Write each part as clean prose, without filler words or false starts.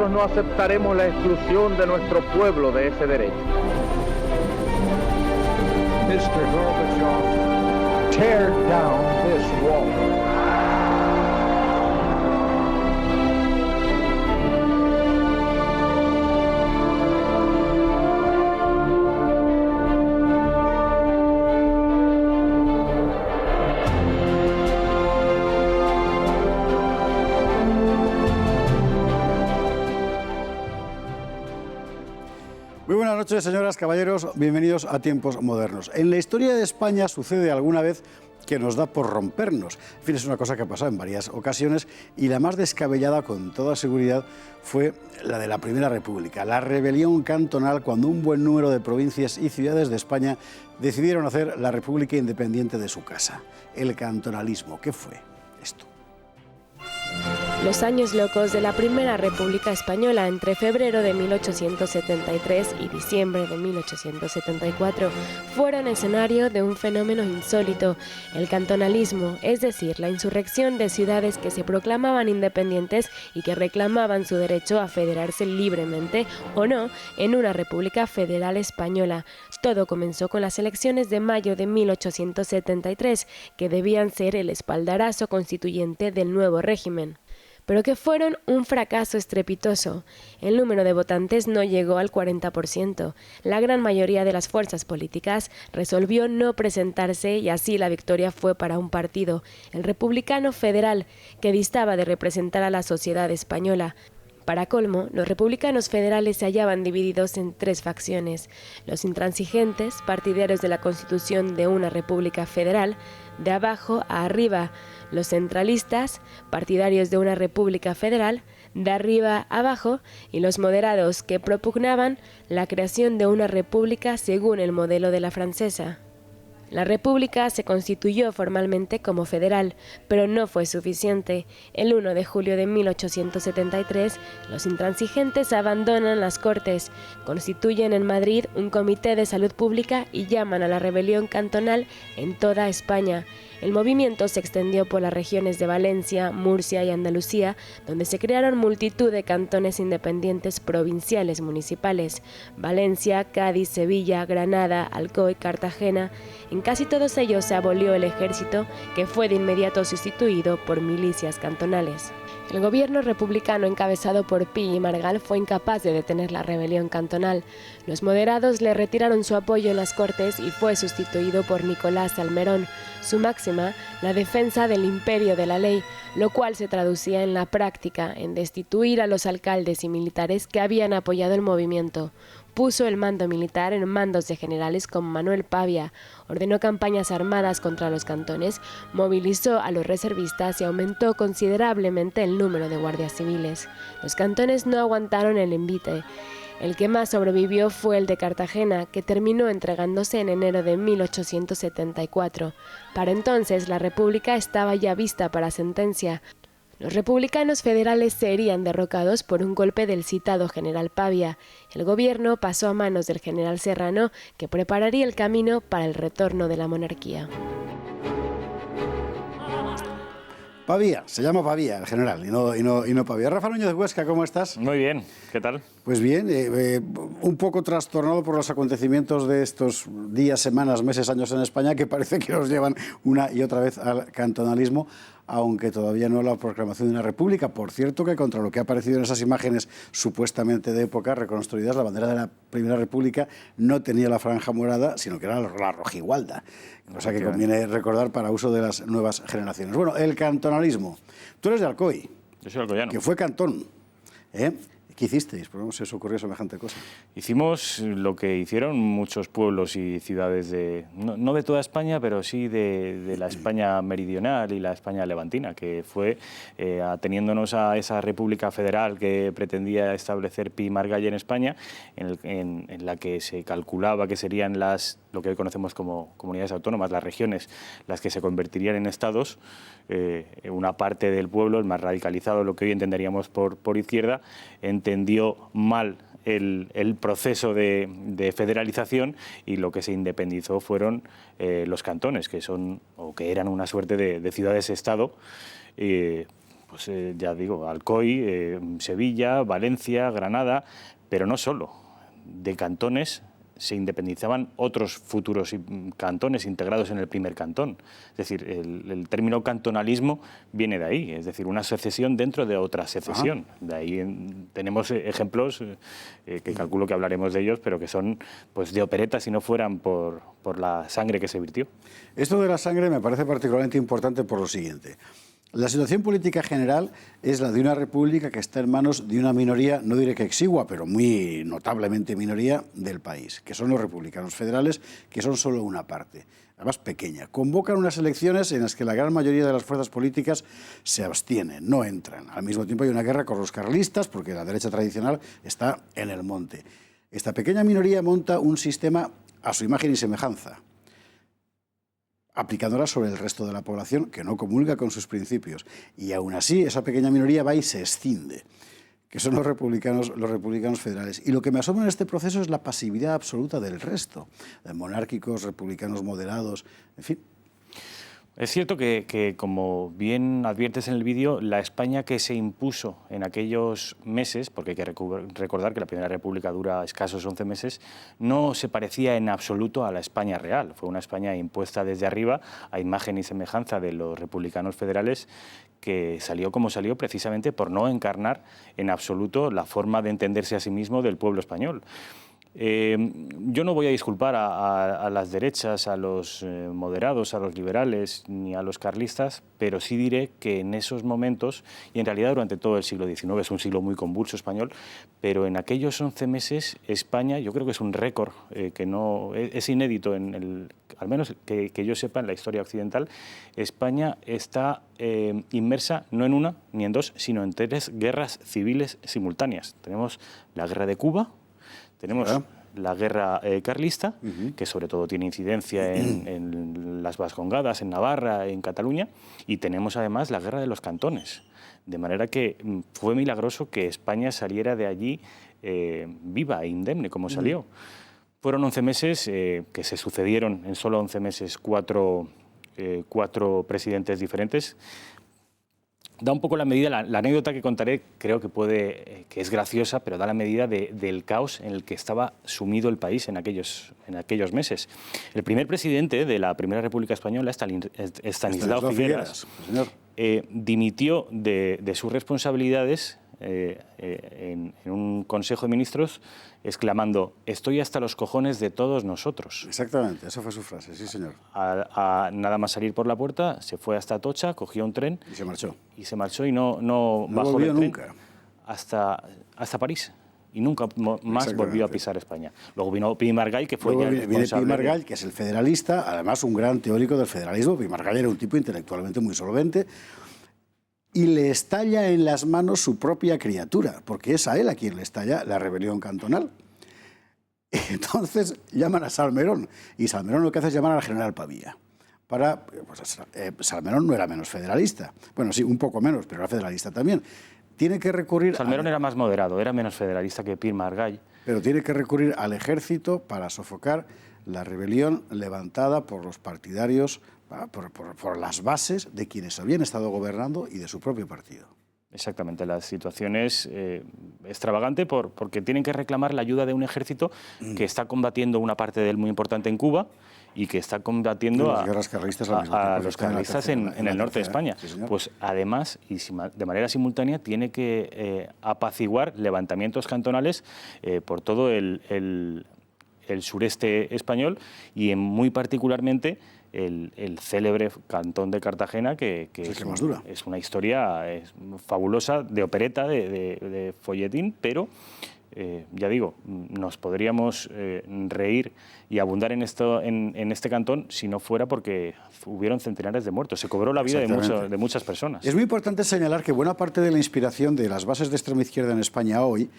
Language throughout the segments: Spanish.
nosotros no aceptaremos la exclusión de nuestro pueblo de ese derecho. Mr. Gorbachev, tear down this wall. Muy buenas noches, señoras, caballeros, bienvenidos a Tiempos Modernos. En la historia de España sucede alguna vez que nos da por rompernos. En fin, es una cosa que ha pasado en varias ocasiones y la más descabellada, con toda seguridad, fue la de la Primera República, la rebelión cantonal, cuando un buen número de provincias y ciudades de España decidieron hacer la República independiente de su casa. El cantonalismo. ¿Qué fue esto? Los años locos de la Primera República Española entre febrero de 1873 y diciembre de 1874 fueron escenario de un fenómeno insólito, el cantonalismo, es decir, la insurrección de ciudades que se proclamaban independientes y que reclamaban su derecho a federarse libremente o no en una República Federal Española. Todo comenzó con las elecciones de mayo de 1873, que debían ser el espaldarazo constituyente del nuevo régimen, pero que fueron un fracaso estrepitoso. El número de votantes no llegó al 40%. La gran mayoría de las fuerzas políticas resolvió no presentarse y así la victoria fue para un partido, el Republicano Federal, que distaba de representar a la sociedad española. Para colmo, los republicanos federales se hallaban divididos en tres facciones: los intransigentes, partidarios de la constitución de una república federal, de abajo a arriba; los centralistas, partidarios de una república federal, de arriba a abajo; y los moderados, que propugnaban la creación de una república según el modelo de la francesa. La República se constituyó formalmente como federal, pero no fue suficiente. El 1 de julio de 1873, los intransigentes abandonan las Cortes, constituyen en Madrid un comité de salud pública y llaman a la rebelión cantonal en toda España. El movimiento se extendió por las regiones de Valencia, Murcia y Andalucía, donde se crearon multitud de cantones independientes provinciales municipales: Valencia, Cádiz, Sevilla, Granada, Alcoy, Cartagena. En casi todos ellos se abolió el ejército, que fue de inmediato sustituido por milicias cantonales. El gobierno republicano encabezado por Pi y Margall fue incapaz de detener la rebelión cantonal. Los moderados le retiraron su apoyo en las Cortes y fue sustituido por Nicolás Salmerón. Su máxima, la defensa del imperio de la ley, lo cual se traducía en la práctica en destituir a los alcaldes y militares que habían apoyado el movimiento. Puso el mando militar en mandos de generales como Manuel Pavia, ordenó campañas armadas contra los cantones, movilizó a los reservistas y aumentó considerablemente el número de guardias civiles. Los cantones no aguantaron el envite. El que más sobrevivió fue el de Cartagena, que terminó entregándose en enero de 1874. Para entonces la República estaba ya vista para sentencia. Los republicanos federales serían derrocados por un golpe del citado general Pavia. El gobierno pasó a manos del general Serrano, que prepararía el camino para el retorno de la monarquía. Pavia, se llama Pavia el general y no Pavia. Rafa Núñez de Huesca, ¿cómo estás? Muy bien, ¿qué tal? Pues bien, un poco trastornado por los acontecimientos de estos días, semanas, meses, años en España, que parece que nos llevan una y otra vez al cantonalismo, aunque todavía no a la proclamación de una república. Por cierto, que contra lo que ha aparecido en esas imágenes supuestamente de época reconstruidas, la bandera de la Primera República no tenía la franja morada, sino que era la rojigualda, cosa que conviene recordar para uso de las nuevas generaciones. Bueno, el cantonalismo. Tú eres de Alcoy. Yo soy alcoyano. Que fue cantón, ¿eh? ¿Qué hicisteis? ¿Por qué se os ocurrió semejante cosa? Hicimos lo que hicieron muchos pueblos y ciudades no de toda España, pero sí de la España meridional y la España levantina, que fue ateniéndonos a esa república federal que pretendía establecer Pi y Margall en España, en la que se calculaba que serían lo que hoy conocemos como comunidades autónomas, las regiones, las que se convertirían en estados. Una parte del pueblo, el más radicalizado, lo que hoy entenderíamos por izquierda, entendió mal el proceso de federalización, y lo que se independizó fueron los cantones, que eran una suerte de ciudades-estado, pues ya digo, Alcoy, Sevilla, Valencia, Granada, pero no solo. De cantones se independizaban otros futuros cantones integrados en el primer cantón. Es decir, el término cantonalismo viene de ahí, es decir, una secesión dentro de otra secesión. De ahí tenemos ejemplos que calculo que hablaremos de ellos, pero que son pues de opereta si no fueran por la sangre que se virtió. Esto de la sangre me parece particularmente importante por lo siguiente. La situación política general es la de una república que está en manos de una minoría, no diré que exigua, pero muy notablemente minoría del país, que son los republicanos federales, que son solo una parte, además pequeña. Convocan unas elecciones en las que la gran mayoría de las fuerzas políticas se abstienen, no entran. Al mismo tiempo hay una guerra con los carlistas, porque la derecha tradicional está en el monte. Esta pequeña minoría monta un sistema a su imagen y semejanza, aplicándola sobre el resto de la población que no comulga con sus principios. Y aún así, esa pequeña minoría va y se escinde, que son los republicanos federales. Y lo que me asombra en este proceso es la pasividad absoluta del resto, de monárquicos, republicanos moderados, en fin. Es cierto que, como bien adviertes en el vídeo, la España que se impuso en aquellos meses, porque hay que recordar que la Primera República dura escasos 11 meses, no se parecía en absoluto a la España real. Fue una España impuesta desde arriba, a imagen y semejanza de los republicanos federales, que salió como salió precisamente por no encarnar en absoluto la forma de entenderse a sí mismo del pueblo español. Yo no voy a disculpar a las derechas, a los moderados, a los liberales ni a los carlistas, pero sí diré que en esos momentos, y en realidad durante todo el siglo XIX, es un siglo muy convulso español, pero en aquellos 11 meses España, yo creo que es un récord que no es inédito, al menos que yo sepa en la historia occidental. España está inmersa no en una ni en dos, sino en 3 guerras civiles simultáneas. Tenemos la guerra de Cuba, tenemos la guerra carlista, que sobre todo tiene incidencia en las Vascongadas, en Navarra, en Cataluña, y tenemos además la guerra de los cantones. De manera que fue milagroso que España saliera de allí viva e indemne, como salió. Fueron 11 meses que se sucedieron, en solo 11 meses, cuatro presidentes diferentes. Da un poco la medida, la anécdota que contaré creo que es graciosa, pero da la medida del caos en el que estaba sumido el país en aquellos meses. El primer presidente de la Primera República Española, Estanislao Figueras, dimitió de sus responsabilidades en un Consejo de Ministros exclamando: estoy hasta los cojones de todos nosotros. Exactamente, esa fue su frase, sí señor. Nada más salir por la puerta, se fue hasta Atocha, cogió un tren y se marchó. Y no bajó del tren nunca hasta París. Y nunca más volvió a pisar España. Luego vino Pi Margall, que fue viene Pi Margall, que es el federalista, además un gran teórico del federalismo. Pi Margall era un tipo intelectualmente muy solvente, y le estalla en las manos su propia criatura, porque es a él a quien le estalla la rebelión cantonal. Entonces llaman a Salmerón, y Salmerón lo que hace es llamar al general Pavía. Salmerón no era menos federalista, bueno, sí, un poco menos, pero era federalista también. Tiene que recurrir... Salmerón era más moderado, era menos federalista que Pi Margall. Pero tiene que recurrir al ejército para sofocar la rebelión levantada por los partidarios, por las bases de quienes habían estado gobernando y de su propio partido. Exactamente, la situación es extravagante porque tienen que reclamar la ayuda de un ejército que está combatiendo una parte de él muy importante en Cuba y que está combatiendo a los carlistas en el norte de España. Sí, pues además, y de manera simultánea, tiene que apaciguar levantamientos cantonales por todo el sureste español y muy particularmente el célebre cantón de Cartagena, que es una historia fabulosa, de opereta, de folletín, pero ya digo, nos podríamos reír y abundar en este cantón si no fuera porque hubieron centenares de muertos. Se cobró la vida de muchas personas. Es muy importante señalar que buena parte de la inspiración de las bases de extrema izquierda en España hoy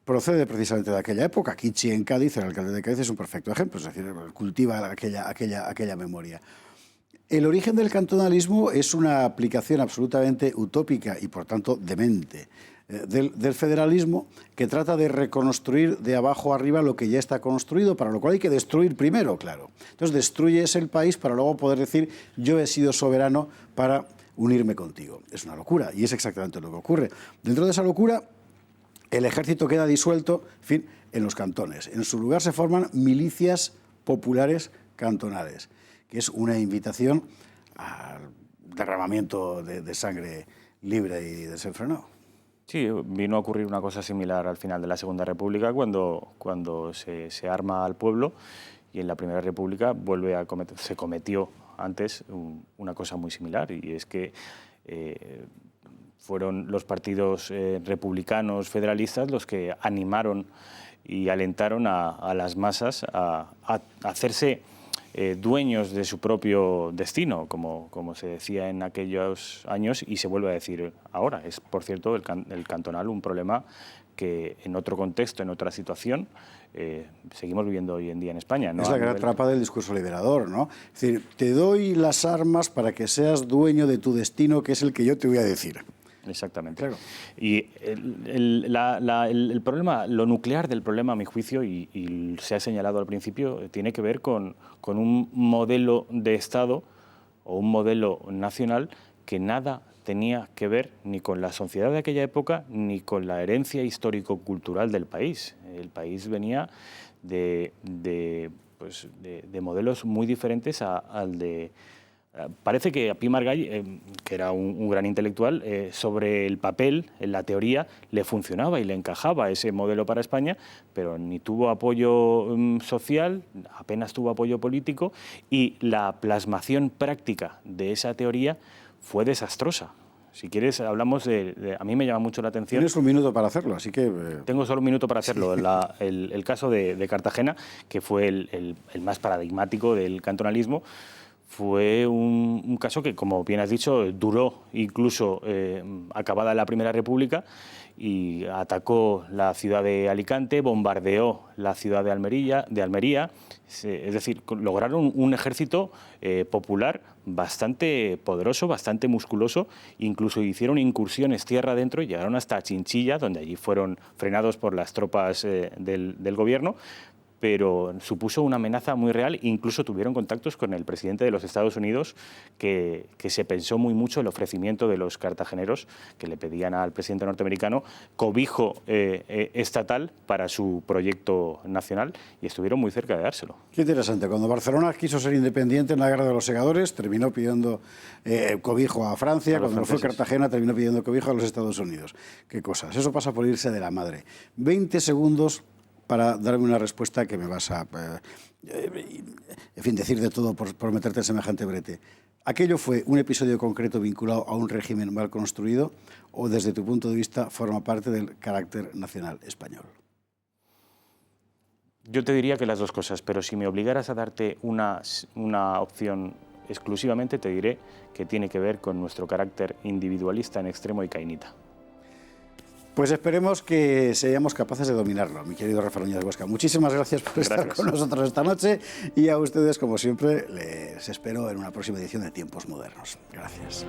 procede precisamente de aquella época. Kichi en Cádiz, el alcalde de Cádiz, es un perfecto ejemplo, es decir, cultiva aquella memoria. El origen del cantonalismo es una aplicación absolutamente utópica y, por tanto, demente del federalismo, que trata de reconstruir de abajo arriba lo que ya está construido, para lo cual hay que destruir primero, claro. Entonces destruyes el país para luego poder decir: yo he sido soberano para unirme contigo. Es una locura y es exactamente lo que ocurre. Dentro de esa locura, el ejército queda disuelto, en fin, en los cantones. En su lugar se forman milicias populares cantonales, que es una invitación al derramamiento de sangre libre y desenfrenado. Sí, vino a ocurrir una cosa similar al final de la Segunda República, cuando se arma al pueblo, y en la Primera República se cometió antes una cosa muy similar, y es que fueron los partidos republicanos federalistas los que animaron y alentaron a las masas a hacerse dueños de su propio destino, como se decía en aquellos años y se vuelve a decir ahora. Es, por cierto, el cantonal un problema que en otro contexto, en otra situación, seguimos viviendo hoy en día en España, ¿no? Es la gran trampa del discurso liberador, ¿no? Es decir, te doy las armas para que seas dueño de tu destino, que es el que yo te voy a decir. Exactamente. Claro. Y el problema, lo nuclear del problema, a mi juicio, y se ha señalado al principio, tiene que ver con un modelo de Estado o un modelo nacional que nada tenía que ver ni con la sociedad de aquella época ni con la herencia histórico-cultural del país. El país venía de modelos muy diferentes al de... Parece que a Pi Margall, que era un gran intelectual, sobre el papel, en la teoría, le funcionaba y le encajaba ese modelo para España, pero ni tuvo apoyo social, apenas tuvo apoyo político, y la plasmación práctica de esa teoría fue desastrosa. Si quieres, hablamos a mí me llama mucho la atención... Tienes un minuto para hacerlo, así que... Tengo solo un minuto para hacerlo. Sí. El caso de Cartagena, que fue el más paradigmático del cantonalismo, fue un caso que, como bien has dicho, duró incluso acabada la Primera República, y atacó la ciudad de Alicante, bombardeó la ciudad de Almería. Es decir, lograron un ejército popular bastante poderoso, bastante musculoso. Incluso hicieron incursiones tierra adentro y llegaron hasta Chinchilla, donde allí fueron frenados por las tropas del gobierno. Pero supuso una amenaza muy real. Incluso tuvieron contactos con el presidente de los Estados Unidos, que se pensó muy mucho el ofrecimiento de los cartageneros, que le pedían al presidente norteamericano cobijo estatal para su proyecto nacional, y estuvieron muy cerca de dárselo. Qué interesante. Cuando Barcelona quiso ser independiente en la Guerra de los Segadores, terminó pidiendo cobijo a Francia. Cuando fue Cartagena, terminó pidiendo cobijo a los Estados Unidos. Qué cosas. Eso pasa por irse de la madre. 20 segundos para darme una respuesta que me vas a, en fin, decir de todo por meterte en semejante brete. ¿Aquello fue un episodio concreto vinculado a un régimen mal construido o, desde tu punto de vista, forma parte del carácter nacional español? Yo te diría que las dos cosas, pero si me obligaras a darte una opción exclusivamente, te diré que tiene que ver con nuestro carácter individualista en extremo y cainita. Pues esperemos que seamos capaces de dominarlo, mi querido Rafael Núñez Huesca. Muchísimas gracias por estar con nosotros esta noche, y a ustedes, como siempre, les espero en una próxima edición de Tiempos Modernos. Gracias.